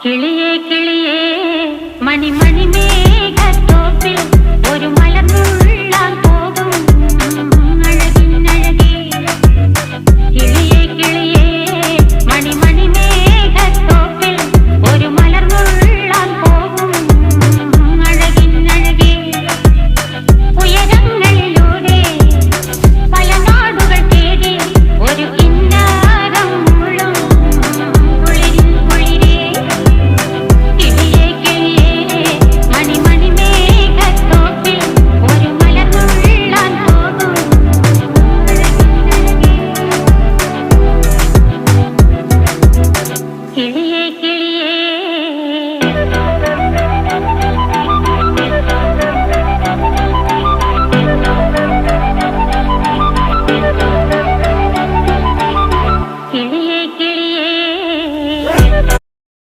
കിളിയേ കിളിയേ മണിമണി മേഘത്തോപ്പിൽ ഒരു മലർന്നുള്ളാൻ പോകും അഴകിനഴകേ. കിളിയേ കിളിയേ മണിമണി മേഘത്തോപ്പിൽ ഒരു മലർന്നുള്ളാൻ പോകും അഴകിനഴകേ. ഉയരങ്ങളിലൂടെ പല നാടുകൾ തേടി ഒരു കിന്നാരം മുള്ളും കുളിരിൻ കുളിരേ. കിളിയേ കിളിയേ മണിമണി മേഘത്തോപ്പിൽ ഒരു മലർന്നുള്ളാൻ പോകും അഴകിനഴകേ. കിളിയേ